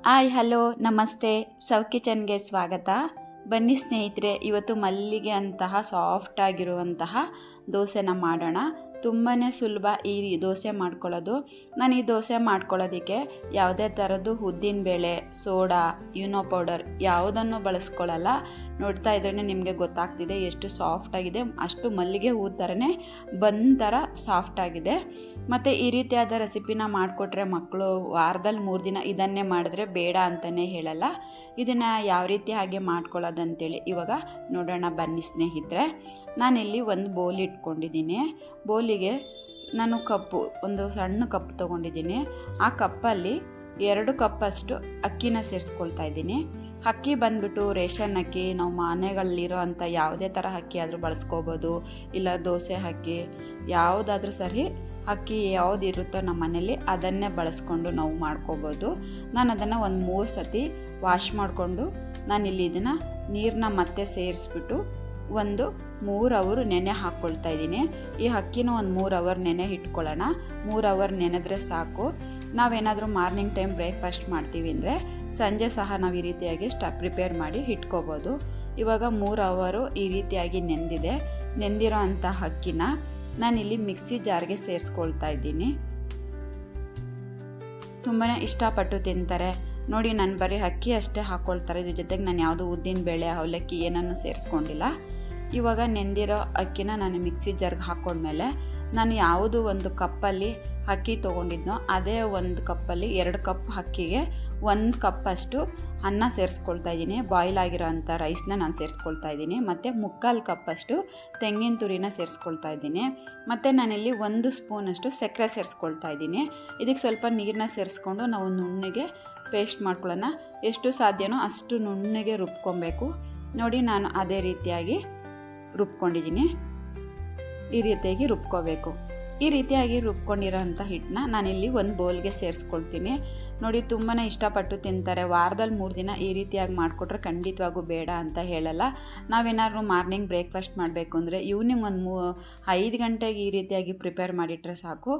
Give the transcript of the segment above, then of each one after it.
Hi hello ನಮಸ್ತೆ ಸೌ ಕಿಚನ್ಗೆ ಸ್ವಾಗತ. ಬನ್ನಿ ಸ್ನೇಹಿತರೆ, ಇವತ್ತು ಮಲ್ಲಿಗೆ ಅಂತಹ ಸಾಫ್ಟ್ ಆಗಿರುವಂತಹ ದೋಸೆನ ಮಾಡೋಣ. ತುಂಬಾ ಸುಲಭ ಈ ದೋಸೆ ಮಾಡ್ಕೊಳ್ಳೋದು. ನಾನು ಈ ದೋಸೆ ಮಾಡ್ಕೊಳ್ಳೋದಕ್ಕೆ ಯಾವುದೇ ಥರದ್ದು ಉದ್ದಿನಬೇಳೆ, ಸೋಡಾ, ಯುನೋ ಪೌಡರ್ ಯಾವುದನ್ನು ಬಳಸ್ಕೊಳ್ಳಲ್ಲ. ನೋಡ್ತಾ ಇದ್ರೇ ನಿಮಗೆ ಗೊತ್ತಾಗ್ತಿದೆ ಎಷ್ಟು ಸಾಫ್ಟಾಗಿದೆ. ಅಷ್ಟು ಮಲ್ಲಿಗೆ ಹೂ ಥರನೇ ಬಂದ್ ಥರ ಸಾಫ್ಟಾಗಿದೆ. ಮತ್ತು ಈ ರೀತಿಯಾದ ರೆಸಿಪಿನ ಮಾಡಿಕೊಟ್ರೆ ಮಕ್ಕಳು ವಾರದಲ್ಲಿ 3 ದಿನ ಇದನ್ನೇ ಮಾಡಿದ್ರೆ ಬೇಡ ಅಂತಲೇ ಹೇಳಲ್ಲ. ಇದನ್ನು ಯಾವ ರೀತಿ ಹಾಗೆ ಮಾಡ್ಕೊಳ್ಳೋದಂತೇಳಿ ಇವಾಗ ನೋಡೋಣ ಬನ್ನಿ ಸ್ನೇಹಿತರೆ. ನಾನಿಲ್ಲಿ ಒಂದು ಬೌಲ್ ಇಟ್ಕೊಂಡಿದ್ದೀನಿ. ಬೌಲಿಗೆ ನಾನು ಒಂದು ಸಣ್ಣ ಕಪ್ ತೊಗೊಂಡಿದ್ದೀನಿ. ಆ ಕಪ್ಪಲ್ಲಿ 2 ಕಪ್ಪಷ್ಟು ಅಕ್ಕಿನ ಸೇರಿಸ್ಕೊಳ್ತಾ ಇದ್ದೀನಿ. ಅಕ್ಕಿ ಬಂದುಬಿಟ್ಟು ರೇಷನ್ ಅಕ್ಕಿ, ನಾವು ಮನೆಗಳಲ್ಲಿರೋ ಅಂಥ ಯಾವುದೇ ಥರ ಅಕ್ಕಿ ಆದರೂ ಬಳಸ್ಕೋಬೋದು, ಇಲ್ಲ ದೋಸೆ ಅಕ್ಕಿ ಯಾವುದಾದ್ರೂ ಸರಿ. ಅಕ್ಕಿ ಯಾವುದು ಇರುತ್ತೋ ನಮ್ಮ ಮನೇಲಿ ಅದನ್ನೇ ಬಳಸ್ಕೊಂಡು ನಾವು ಮಾಡ್ಕೋಬೋದು. ನಾನು ಅದನ್ನು ಒಂದು 3 ಸತಿ ವಾಶ್ ಮಾಡಿಕೊಂಡು ನಾನಿಲ್ಲಿ ಇದನ್ನು ನೀರನ್ನ ಮತ್ತೆ ಸೇರಿಸ್ಬಿಟ್ಟು ಒಂದು 3 ಅವರ್ ನೆನೆ ಹಾಕ್ಕೊಳ್ತಾ ಇದ್ದೀನಿ. ಈ ಅಕ್ಕಿನ ಒಂದು 3 ಅವರ್ ನೆನೆ ಇಟ್ಕೊಳ್ಳೋಣ. 3 ಅವರ್ ನೆನೆದ್ರೆ ಸಾಕು. ನಾವೇನಾದರೂ ಮಾರ್ನಿಂಗ್ ಟೈಮ್ ಬ್ರೇಕ್ಫಾಸ್ಟ್ ಮಾಡ್ತೀವಿ ಅಂದರೆ ಸಂಜೆ ಸಹ ನಾವು ಈ ರೀತಿಯಾಗಿ ಪ್ರಿಪೇರ್ ಮಾಡಿ ಇಟ್ಕೋಬೋದು. ಇವಾಗ 3 ಅವರು ಈ ರೀತಿಯಾಗಿ ನೆಂದಿರೋ ಅಂಥ ಅಕ್ಕಿನ ನಾನಿಲ್ಲಿ ಮಿಕ್ಸಿ ಜಾರ್ಗೆ ಸೇರಿಸ್ಕೊಳ್ತಾ ಇದ್ದೀನಿ. ತುಂಬಾ ಇಷ್ಟಪಟ್ಟು ತಿಂತಾರೆ ನೋಡಿ. ನಾನು ಬರೀ ಅಕ್ಕಿ ಅಷ್ಟೇ ಹಾಕ್ಕೊಳ್ತಾರೆ, ಇದ್ರ ಜೊತೆಗೆ ನಾನು ಯಾವುದೂ ಉದ್ದಿನಬೇಳೆ, ಅವಲಕ್ಕಿ ಏನನ್ನು ಸೇರಿಸ್ಕೊಂಡಿಲ್ಲ. ಇವಾಗ ನೆಂದಿರೋ ಅಕ್ಕಿನ ನಾನು ಮಿಕ್ಸಿ ಜಾರ್ಗೆ ಹಾಕ್ಕೊಂಡ್ಮೇಲೆ ನಾನು ಯಾವುದು ಒಂದು ಕಪ್ಪಲ್ಲಿ ಅಕ್ಕಿ ತೊಗೊಂಡಿದ್ನೋ ಅದೇ ಒಂದು ಕಪ್ಪಲ್ಲಿ 2 ಕಪ್ ಅಕ್ಕಿಗೆ 1 ಕಪ್ಪಷ್ಟು ಅನ್ನ ಸೇರಿಸ್ಕೊಳ್ತಾ ಇದ್ದೀನಿ. ಬಾಯ್ಲ್ ಆಗಿರೋ ಅಂಥ ರೈಸ್ನ ನಾನು ಸೇರಿಸ್ಕೊಳ್ತಾ ಇದ್ದೀನಿ. ಮತ್ತು 3/4 ಕಪ್ಪಷ್ಟು ತೆಂಗಿನ ತುರಿನ ಸೇರಿಸ್ಕೊಳ್ತಾ ಇದ್ದೀನಿ. ಮತ್ತು ನಾನಿಲ್ಲಿ 1 ಸ್ಪೂನಷ್ಟು ಸಕ್ಕರೆ ಸೇರಿಸ್ಕೊಳ್ತಾ ಇದ್ದೀನಿ. ಇದಕ್ಕೆ ಸ್ವಲ್ಪ ನೀರನ್ನ ಸೇರಿಸ್ಕೊಂಡು ನಾವು ನುಣ್ಣಗೆ ಪೇಸ್ಟ್ ಮಾಡ್ಕೊಳ್ಳೋಣ. ಎಷ್ಟು ಸಾಧ್ಯನೋ ಅಷ್ಟು ನುಣ್ಣಗೆ ರುಬ್ಕೊಬೇಕು ನೋಡಿ. ನಾನು ಅದೇ ರೀತಿಯಾಗಿ ರುಬ್ಕೊಂಡಿದ್ದೀನಿ. ಈ ರೀತಿಯಾಗಿ ರುಬ್ಕೋಬೇಕು. ಈ ರೀತಿಯಾಗಿ ರುಬ್ಕೊಂಡಿರೋ ಅಂಥ ಹಿಟ್ಟನ್ನ ನಾನಿಲ್ಲಿ ಒಂದು ಬೌಲ್ಗೆ ಸೇರಿಸ್ಕೊಳ್ತೀನಿ ನೋಡಿ. ತುಂಬಾ ಇಷ್ಟಪಟ್ಟು ತಿಂತಾರೆ. ವಾರದಲ್ಲಿ 3 ದಿನ ಈ ರೀತಿಯಾಗಿ ಮಾಡಿಕೊಟ್ರೆ ಖಂಡಿತವಾಗೂ ಬೇಡ ಅಂತ ಹೇಳಲ್ಲ. ನಾವೇನಾದ್ರು ಮಾರ್ನಿಂಗ್ ಬ್ರೇಕ್ಫಾಸ್ಟ್ ಮಾಡಬೇಕು ಅಂದರೆ ಈವ್ನಿಂಗ್ ಒಂದು 5 ಗಂಟೆಗೆ ಈ ರೀತಿಯಾಗಿ ಪ್ರಿಪೇರ್ ಮಾಡಿಟ್ರೆ ಸಾಕು.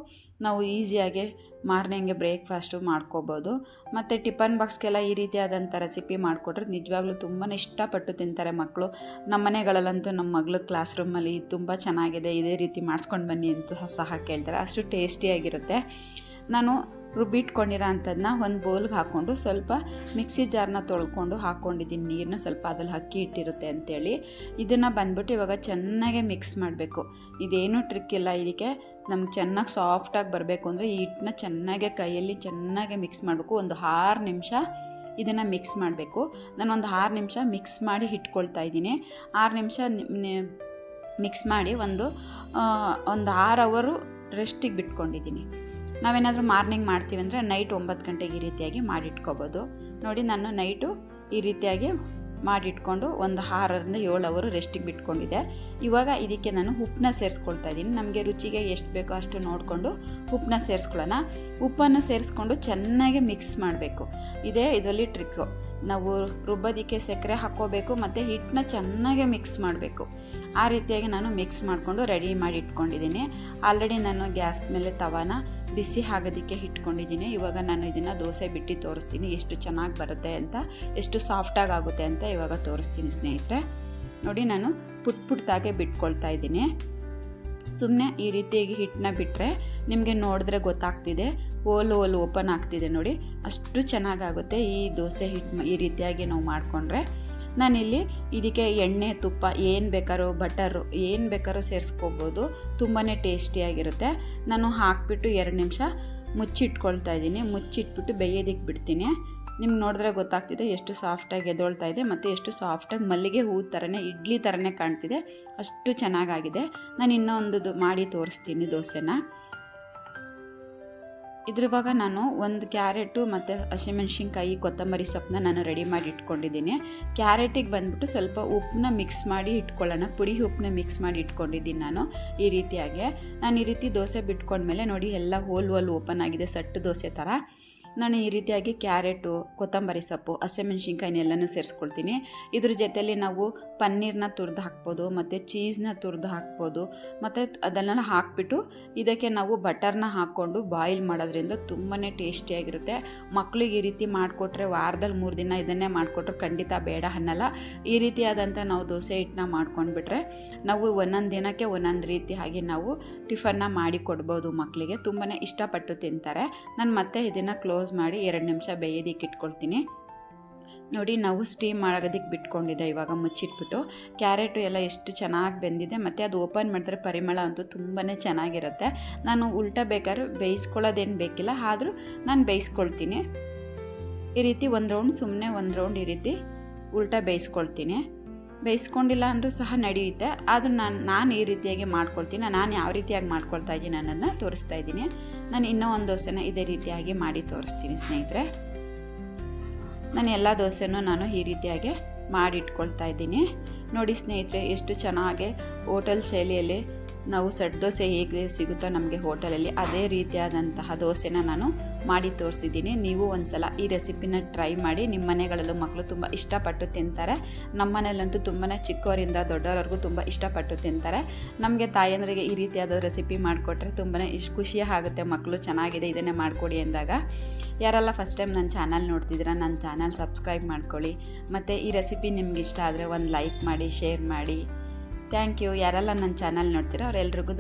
ನಾವು ಈಸಿಯಾಗಿ ಮಾರ್ನಿಂಗ್ಗೆ ಬ್ರೇಕ್ಫಾಸ್ಟು ಮಾಡ್ಕೋಬೋದು. ಮತ್ತು ಟಿಫನ್ ಬಾಕ್ಸ್ಗೆಲ್ಲ ಈ ರೀತಿಯಾದಂಥ ರೆಸಿಪಿ ಮಾಡಿಕೊಟ್ರೆ ನಿಜವಾಗ್ಲೂ ತುಂಬಾ ಇಷ್ಟಪಟ್ಟು ತಿಂತಾರೆ ಮಕ್ಕಳು. ನಮ್ಮ ಮನೆಗಳಲ್ಲಂತೂ ನಮ್ಮ ಮಗಳು ಕ್ಲಾಸ್ ರೂಮಲ್ಲಿ ತುಂಬ ಚೆನ್ನಾಗಿದೆ, ಇದೇ ರೀತಿ ಮಾಡಿಸ್ಕೊಂಡು ಬನ್ನಿ ಅಂತ ಸಹ ಕೇಳ್ತಾರೆ. ಅಷ್ಟು ಟೇಸ್ಟಿಯಾಗಿರುತ್ತೆ. ನಾನು ರುಬ್ಬಿಟ್ಕೊಂಡಿರೋ ಅಂಥದ್ದನ್ನ ಒಂದು ಬೌಲ್ಗೆ ಹಾಕ್ಕೊಂಡು ಸ್ವಲ್ಪ ಮಿಕ್ಸಿ ಜಾರ್ನ ತೊಳ್ಕೊಂಡು ಹಾಕ್ಕೊಂಡಿದ್ದೀನಿ ನೀರನ್ನ. ಸ್ವಲ್ಪ ಅದ್ರಲ್ಲಿ ಅಕ್ಕಿ ಇಟ್ಟಿರುತ್ತೆ ಅಂಥೇಳಿ ಇದನ್ನು ಬಂದ್ಬಿಟ್ಟು ಇವಾಗ ಚೆನ್ನಾಗಿ ಮಿಕ್ಸ್ ಮಾಡಬೇಕು. ಇದೇನೂ ಟ್ರಿಕ್ ಇಲ್ಲ ಇದಕ್ಕೆ. ನಮ್ಗೆ ಚೆನ್ನಾಗಿ ಸಾಫ್ಟಾಗಿ ಬರಬೇಕು ಅಂದರೆ ಈ ಹಿಟ್ಟನ್ನ ಚೆನ್ನಾಗೆ ಕೈಯಲ್ಲಿ ಚೆನ್ನಾಗಿ ಮಿಕ್ಸ್ ಮಾಡಬೇಕು. ಒಂದು 6 ನಿಮಿಷ ಇದನ್ನು ಮಿಕ್ಸ್ ಮಾಡಬೇಕು. ನಾನೊಂದು 6 ನಿಮಿಷ ಮಿಕ್ಸ್ ಮಾಡಿ ಇಟ್ಕೊಳ್ತಾ ಇದ್ದೀನಿ. 6 ನಿಮಿಷ ಮಿಕ್ಸ್ ಮಾಡಿ ಒಂದು 6 ಅವರು ರೆಸ್ಟಿಗೆ ಬಿಟ್ಕೊಂಡಿದ್ದೀನಿ. ನಾವೇನಾದರೂ ಮಾರ್ನಿಂಗ್ ಮಾಡ್ತೀವಿ ಅಂದರೆ ನೈಟ್ 9 ಗಂಟೆಗೆ ಈ ರೀತಿಯಾಗಿ ಮಾಡಿಟ್ಕೋಬೋದು ನೋಡಿ. ನಾನು ನೈಟು ಈ ರೀತಿಯಾಗಿ ಮಾಡಿಟ್ಕೊಂಡು ಒಂದು 6ರಿಂದ 7 ಅವರು ರೆಸ್ಟಿಗೆ ಬಿಟ್ಕೊಂಡಿದ್ದೆ. ಇವಾಗ ಇದಕ್ಕೆ ನಾನು ಉಪ್ಪನ್ನ ಸೇರಿಸ್ಕೊಳ್ತಾ ಇದ್ದೀನಿ. ನಮಗೆ ರುಚಿಗೆ ಎಷ್ಟು ಬೇಕೋ ಅಷ್ಟು ನೋಡಿಕೊಂಡು ಉಪ್ಪನ್ನ ಸೇರಿಸ್ಕೊಳ್ಳೋಣ. ಉಪ್ಪನ್ನು ಸೇರಿಸ್ಕೊಂಡು ಚೆನ್ನಾಗಿ ಮಿಕ್ಸ್ ಮಾಡಬೇಕು. ಇದೇ ಇದರಲ್ಲಿ ಟ್ರಿಕ್ಕು. ನಾವು ರುಬ್ಬೋದಕ್ಕೆ ಸಕ್ಕರೆ ಹಾಕ್ಕೋಬೇಕು ಮತ್ತು ಹಿಟ್ಟನ್ನ ಚೆನ್ನಾಗಿ ಮಿಕ್ಸ್ ಮಾಡಬೇಕು. ಆ ರೀತಿಯಾಗಿ ನಾನು ಮಿಕ್ಸ್ ಮಾಡಿಕೊಂಡು ರೆಡಿ ಮಾಡಿ ಇಟ್ಕೊಂಡಿದ್ದೀನಿ. ಆಲ್ರೆಡಿ ನಾನು ಗ್ಯಾಸ್ ಮೇಲೆ ತವಾನ ಬಿಸಿ ಆಗೋದಕ್ಕೆ ಇಟ್ಕೊಂಡಿದ್ದೀನಿ. ಇವಾಗ ನಾನು ಇದನ್ನು ದೋಸೆ ಬಿಟ್ಟು ತೋರಿಸ್ತೀನಿ ಎಷ್ಟು ಚೆನ್ನಾಗಿ ಬರುತ್ತೆ ಅಂತ, ಎಷ್ಟು ಸಾಫ್ಟಾಗಿ ಆಗುತ್ತೆ ಅಂತ ಇವಾಗ ತೋರಿಸ್ತೀನಿ ಸ್ನೇಹಿತರೆ ನೋಡಿ. ನಾನು ಪುಟ್ಟಾಗೆ ಬಿಟ್ಕೊಳ್ತಾ ಇದ್ದೀನಿ. ಸುಮ್ಮನೆ ಈ ರೀತಿಯಾಗಿ ಹಿಟ್ಟನ್ನ ಬಿಟ್ಟರೆ ನಿಮಗೆ ನೋಡಿದ್ರೆ ಗೊತ್ತಾಗ್ತಿದೆ, ಓಲ್ ಓಪನ್ ಆಗ್ತಿದೆ ನೋಡಿ. ಅಷ್ಟು ಚೆನ್ನಾಗಾಗುತ್ತೆ ಈ ದೋಸೆ ಹಿಟ್ಟು ಈ ರೀತಿಯಾಗಿ ನಾವು ಮಾಡಿಕೊಂಡ್ರೆ. ನಾನಿಲ್ಲಿ ಇದಕ್ಕೆ ಎಣ್ಣೆ, ತುಪ್ಪ ಏನು ಬೇಕಾದ್ರೂ, ಬಟರು ಏನು ಬೇಕಾದ್ರೂ ಸೇರಿಸ್ಕೋಬೋದು. ತುಂಬಾ ಟೇಸ್ಟಿಯಾಗಿರುತ್ತೆ. ನಾನು ಹಾಕಿಬಿಟ್ಟು 2 ನಿಮಿಷ ಮುಚ್ಚಿಟ್ಕೊಳ್ತಾ ಇದ್ದೀನಿ. ಮುಚ್ಚಿಟ್ಬಿಟ್ಟು ಬೇಯೋದಕ್ಕೆ ಬಿಡ್ತೀನಿ. ನಿಮ್ಗೆ ನೋಡಿದ್ರೆ ಗೊತ್ತಾಗ್ತಿದೆ ಎಷ್ಟು ಸಾಫ್ಟಾಗಿ ಎದ್ದೊಳ್ತಾ ಇದೆ ಮತ್ತು ಎಷ್ಟು ಸಾಫ್ಟಾಗಿ ಮಲ್ಲಿಗೆ ಹೂ ಥರನೇ, ಇಡ್ಲಿ ಥರನೇ ಕಾಣ್ತಿದೆ. ಅಷ್ಟು ಚೆನ್ನಾಗಾಗಿದೆ. ನಾನು ಇನ್ನೊಂದು ಮಾಡಿ ತೋರಿಸ್ತೀನಿ ದೋಸೆನ. ಇವಾಗ ನಾನು ಒಂದು ಕ್ಯಾರೆಟು ಮತ್ತು ಹಸಿಮೆಣ್ಸಿನ್ಕಾಯಿ, ಕೊತ್ತಂಬರಿ ಸೊಪ್ಪನ್ನ ನಾನು ರೆಡಿ ಮಾಡಿ ಇಟ್ಕೊಂಡಿದ್ದೀನಿ. ಕ್ಯಾರೆಟಿಗೆ ಬಂದ್ಬಿಟ್ಟು ಸ್ವಲ್ಪ ಉಪ್ಪನ್ನ ಮಿಕ್ಸ್ ಮಾಡಿ ಇಟ್ಕೊಳ್ಳೋಣ. ಪುಡಿ ಉಪ್ಪನ್ನ ಮಿಕ್ಸ್ ಮಾಡಿ ಇಟ್ಕೊಂಡಿದ್ದೀನಿ ನಾನು ಈ ರೀತಿಯಾಗಿ. ನಾನು ಈ ರೀತಿ ದೋಸೆ ಬಿಟ್ಕೊಂಡ್ಮೇಲೆ ನೋಡಿ ಎಲ್ಲ ಹೋಲ್ ಓಪನ್ ಆಗಿದೆ, ಸಟ್ಟು ದೋಸೆ ಥರ. ನಾನು ಈ ರೀತಿಯಾಗಿ ಕ್ಯಾರೆಟು, ಕೊತ್ತಂಬರಿ ಸೊಪ್ಪು, ಹಸಿಮೆಣ್ಸಿನ್ಕಾಯಿನೆಲ್ಲನೂ ಸೇರಿಸ್ಕೊಳ್ತೀನಿ. ಇದ್ರ ಜೊತೆಯಲ್ಲಿ ನಾವು ಪನ್ನೀರನ್ನ ತುರಿದು ಹಾಕ್ಬೋದು, ಮತ್ತು ಚೀಸ್ನ ತುರಿದು ಹಾಕ್ಬೋದು. ಮತ್ತು ಅದನ್ನೆಲ್ಲ ಹಾಕಿಬಿಟ್ಟು ಇದಕ್ಕೆ ನಾವು ಬಟರ್ನ ಹಾಕ್ಕೊಂಡು ಬಾಯ್ಲ್ ಮಾಡೋದ್ರಿಂದ ತುಂಬಾ ಟೇಸ್ಟಿಯಾಗಿರುತ್ತೆ. ಮಕ್ಕಳಿಗೆ ಈ ರೀತಿ ಮಾಡಿಕೊಟ್ರೆ ವಾರದಲ್ಲಿ 3 ದಿನ ಇದನ್ನೇ ಮಾಡಿಕೊಟ್ರೆ ಖಂಡಿತ ಬೇಡ ಅನ್ನಲ್ಲ. ಈ ರೀತಿಯಾದಂಥ ನಾವು ದೋಸೆ ಹಿಟ್ಟನ್ನ ಮಾಡ್ಕೊಂಡ್ಬಿಟ್ರೆ ನಾವು ಒಂದೊಂದು ದಿನಕ್ಕೆ ಒಂದೊಂದು ರೀತಿ ಹಾಗೆ ನಾವು ಟಿಫನ್ನ ಮಾಡಿ ಕೊಡ್ಬೋದು ಮಕ್ಕಳಿಗೆ. ತುಂಬಾ ಇಷ್ಟಪಟ್ಟು ತಿಂತಾರೆ. ನಾನು ಮತ್ತೆ ಇದನ್ನು ಕ್ಲೋಸ್ ಮಾಡಿ 2 ನಿಮಿಷ ಬೇಯೋದಕ್ಕೆ ಇಟ್ಕೊಳ್ತೀನಿ. ನೋಡಿ, ನಾವು ಸ್ಟೀಮ್ ಮಾಡೋದಕ್ಕೆ ಬಿಟ್ಕೊಂಡಿದ್ದೆ. ಇವಾಗ ಮುಚ್ಚಿಟ್ಬಿಟ್ಟು ಕ್ಯಾರೆಟು ಎಲ್ಲ ಎಷ್ಟು ಚೆನ್ನಾಗಿ ಬೆಂದಿದೆ, ಮತ್ತು ಅದು ಓಪನ್ ಮಾಡಿದ್ರೆ ಪರಿಮಳ ಅಂತೂ ತುಂಬಾ ಚೆನ್ನಾಗಿರುತ್ತೆ. ನಾನು ಉಲ್ಟಾ ಬೇಕಾದ್ರೆ ಬೇಯಿಸ್ಕೊಳ್ಳೋದೇನು ಬೇಕಿಲ್ಲ, ಆದರೂ ನಾನು ಬೇಯಿಸ್ಕೊಳ್ತೀನಿ. ಈ ರೀತಿ ಒಂದು ರೌಂಡ್ ಈ ರೀತಿ ಉಲ್ಟಾ ಬೇಯಿಸ್ಕೊಳ್ತೀನಿ. ಬೇಯಿಸ್ಕೊಂಡಿಲ್ಲ ಅಂದರೂ ಸಹ ನಡೆಯುತ್ತೆ. ಆದರೂ ನಾನು ಈ ರೀತಿಯಾಗಿ ಮಾಡ್ಕೊಳ್ತೀನಿ. ನಾನು ಯಾವ ರೀತಿಯಾಗಿ ಮಾಡ್ಕೊಳ್ತಾ ಇದ್ದೀನಿ ಅನ್ನೋದನ್ನ ತೋರಿಸ್ತಾ ಇದ್ದೀನಿ. ನಾನು ಇನ್ನೂ ಒಂದು ದೋಸೆನ ಇದೇ ರೀತಿಯಾಗಿ ಮಾಡಿ ತೋರಿಸ್ತೀನಿ ಸ್ನೇಹಿತರೆ. ನಾನು ಎಲ್ಲ ದೋಸೆನೂ ನಾನು ಈ ರೀತಿಯಾಗಿ ಮಾಡಿಟ್ಕೊಳ್ತಾ ಇದ್ದೀನಿ. ನೋಡಿ ಸ್ನೇಹಿತರೆ, ಎಷ್ಟು ಚೆನ್ನಾಗಿ ಹೋಟೆಲ್ ಶೈಲಿಯಲ್ಲಿ ನಾವು ಸೆಟ್ ದೋಸೆ ಹೇಗೆ ಸಿಗುತ್ತೋ ನಮಗೆ ಹೋಟೆಲಲ್ಲಿ, ಅದೇ ರೀತಿಯಾದಂತಹ ದೋಸೆನ ನಾನು ಮಾಡಿ ತೋರಿಸಿದ್ದೀನಿ. ನೀವು ಒಂದು ಸಲ ಈ ರೆಸಿಪಿನ ಟ್ರೈ ಮಾಡಿ. ನಿಮ್ಮ ಮನೆಗಳಲ್ಲೂ ಮಕ್ಕಳು ತುಂಬ ಇಷ್ಟಪಟ್ಟು ತಿಂತಾರೆ. ನಮ್ಮ ಮನೆಯಲ್ಲಂತೂ ತುಂಬಾ ಚಿಕ್ಕವರಿಂದ ದೊಡ್ಡವರೆಗೂ ತುಂಬ ಇಷ್ಟಪಟ್ಟು ತಿಂತಾರೆ. ನಮಗೆ ತಾಯಂದರಿಗೆ ಈ ರೀತಿಯಾದ ರೆಸಿಪಿ ಮಾಡಿಕೊಟ್ರೆ ತುಂಬಾ ಖುಷಿ ಆಗುತ್ತೆ. ಮಕ್ಕಳು ಚೆನ್ನಾಗಿದೆ ಇದನ್ನೇ ಮಾಡಿಕೊಡಿ ಎಂದಾಗ. ಯಾರೆಲ್ಲ ಫಸ್ಟ್ ಟೈಮ್ ನನ್ನ ಚಾನಲ್ ನೋಡ್ತಿದ್ದೀರಾ, ನನ್ನ ಚಾನಲ್ ಸಬ್ಸ್ಕ್ರೈಬ್ ಮಾಡ್ಕೊಳ್ಳಿ. ಮತ್ತು ಈ ರೆಸಿಪಿ ನಿಮ್ಗೆ ಇಷ್ಟ ಆದರೆ ಒಂದು ಲೈಕ್ ಮಾಡಿ, ಶೇರ್ ಮಾಡಿ. Thank you. ಯಾರೆಲ್ಲ ನನ್ನ ಚಾನಲ್ ನೋಡ್ತೀರೋ ಅವರೆಲ್ರಿಗೂ